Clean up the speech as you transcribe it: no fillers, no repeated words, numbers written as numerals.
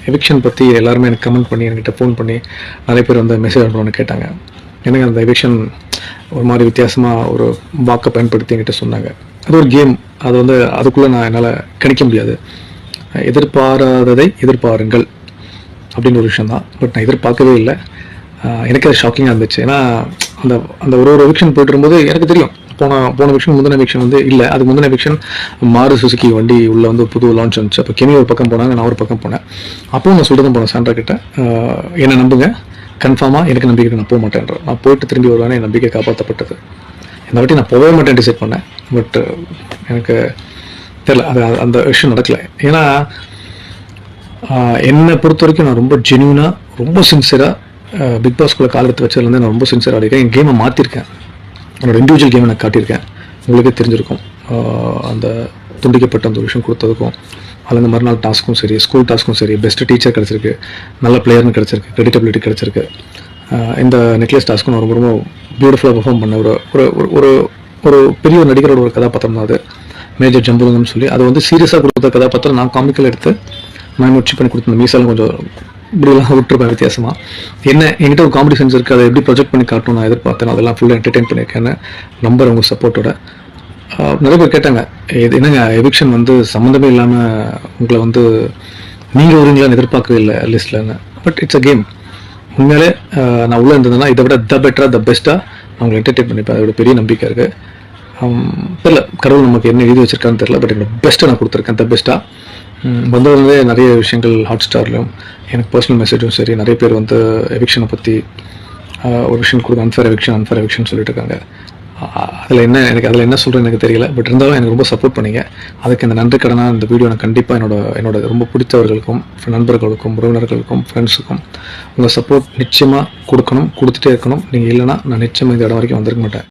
Eviction பற்றி எல்லாருமே எனக்கு கமெண்ட் பண்ணி என்கிட்ட ஃபோன் பண்ணி நிறைய பேர் வந்து மெசேஜ் அனுப்பணும்னு கேட்டாங்க. எனக்கு அந்த எவிக்ஷன் ஒரு மாதிரி வித்தியாசமாக ஒரு வாக்கை பயன்படுத்தி என்கிட்ட சொன்னாங்க. அது ஒரு கேம், அது வந்து அதுக்குள்ளே நான் என்னால் கணிக்க முடியாது. எதிர்பாராததை எதிர்பாருங்கள் அப்படின்னு ஒரு விஷயம் தான். பட் நான் எதிர்பார்க்கவே இல்லை. எனக்கு அது ஷாக்கிங்காக இருந்துச்சு. ஏன்னா அந்த அந்த ஒரு எவிக்ஷன் போயிட்டு இருக்கும்போது எனக்கு தெரியும் போன எவிக்ஷன் முந்தின எவிக்ஷன் வந்து இல்லை, அதுக்கு முந்தின எவிக்ஷன் மாறு சுசுக்கி வண்டி உள்ள வந்து புது லான்ச் இருந்துச்சு. அப்போ கெமி ஒரு பக்கம் போனாங்க, நான் ஒரு பக்கம் போனேன். அப்போவும் நான் சொல்லிட்டு போனேன் சாண்ட்ரா கிட்ட, என்னை நம்புங்க, கன்ஃபார்மாக எனக்கு நம்பிக்கை நான் போக மாட்டேன்ற. நான் போயிட்டு திரும்பி வருவேன், என் நம்பிக்கை காப்பாற்றப்பட்டது. இந்த வாட்டி நான் போகவே மாட்டேன் டிசைட் பண்ணேன். பட் எனக்கு தெரியல, அது அந்த விஷயம் நடக்கலை. ஏன்னா என்னை பொறுத்த வரைக்கும் நான் ரொம்ப ஜென்யூனாக ரொம்ப சின்சியராக பிக் பாஸ்குள்ளே கால் எடுத்து வச்சதுலேருந்து நான் ரொம்ப சின்சியராக இருக்கேன். என் கேமை மாற்றிருக்கேன், என்னோட இண்டிவிஜுவல் கேமை நான் காட்டியிருக்கேன். உங்களுக்கே தெரிஞ்சிருக்கும் அந்த துண்டிக்கப்பட்ட அந்த விஷயம் கொடுத்ததுக்கும், அதுலேருந்து மறுநாள் டாஸ்க்கும் சரி, ஸ்கூல் டாஸ்க்கும் சரி, பெஸ்ட்டு டீச்சர் கிடச்சிருக்கு, நல்ல பிளேயர்னு கிடச்சிருக்கு, கிரெடிட்டபிலிட்டி கிடச்சிருக்கு. இந்த நெக்லஸ் டாஸ்க்கும் நான் ரொம்ப ரொம்ப பியூட்டிஃபுல்லாக பெர்ஃபார்ம் பண்ண ஒரு ஒரு ஒரு பெரிய ஒரு நடிகரோட ஒரு கதாபாத்திரம் தான் அது, மேஜர் ஜம்புலிங்கம்னு சொல்லி. அது வந்து சீரியஸாக கொடுத்த கதாபாத்திரம் நான் காமிக்கல் எடுத்து நான் முயற்சி பண்ணி கொடுத்த மீசாலும் கொஞ்சம் இப்படிலாம் விட்டுருப்பேன் வித்தியாசமாக. என்ன என்கிட்ட ஒரு காமெடி சென்ஸ் இருக்குது, அதை எப்படி ப்ரொஜெக்ட் பண்ணி காட்டணும் நான் எதிர்பார்த்தேன். அதெல்லாம் ஃபுல்லாக என்டர்டெயின் பண்ணியிருக்கேன்னு நம்பர் உங்கள் சப்போர்ட்டோட. நிறைய பேர் கேட்டாங்க, இது என்னங்க எவிக்ஷன் வந்து சம்மந்தமே இல்லாமல் உங்களை வந்து நீங்கள் வருவீங்களான்னு எதிர்பார்க்கவே இல்லை லிஸ்ட்லன்னு. But it's a game. உண்மையிலே நான் உள்ளே இருந்ததுன்னா இதை விட பெட்டராக பெஸ்ட்டாக நான் உங்களை என்டர்டெயின் பண்ணிப்பேன். அதோட பெரிய நம்பிக்கை இருக்குது. தெரில கடவுள் நமக்கு என்ன எழுதி வச்சிருக்கான்னு தெரில, பட் என்னோட பெஸ்ட்டை நான் கொடுத்துருக்கேன். பெஸ்ட்டாக வந்ததுலேருந்தே நிறைய விஷயங்கள் ஹாட் ஸ்டார்லையும் எனக்கு பர்சனல் மெசேஜும் சரி, நிறைய பேர் வந்து எவிக்ஷனை பற்றி ஒரு விஷயம் கொடுக்க அன்ஃபேர் எவிக்ஷன் சொல்லிட்டு இருக்காங்க. அதில் என்ன சொல்கிறேன்னு எனக்கு தெரியல. பட் இருந்தாலும் எனக்கு ரொம்ப சப்போர்ட் பண்ணிங்க. அதுக்கு இந்த நன்றி கடனாக இந்த வீடியோ நான் கண்டிப்பாக என்னோட ரொம்ப பிடித்தவர்களுக்கும், நண்பர்களுக்கும், உறவினர்களுக்கும், ஃப்ரெண்ட்ஸுக்கும் உங்கள் சப்போர்ட் நிச்சயமாக கொடுக்கணும், கொடுத்துட்டே இருக்கணும். நீங்கள் இல்லைனா நான் நிச்சயமாக இந்த இடம் வரைக்கும் வந்திருக்க மாட்டேன்.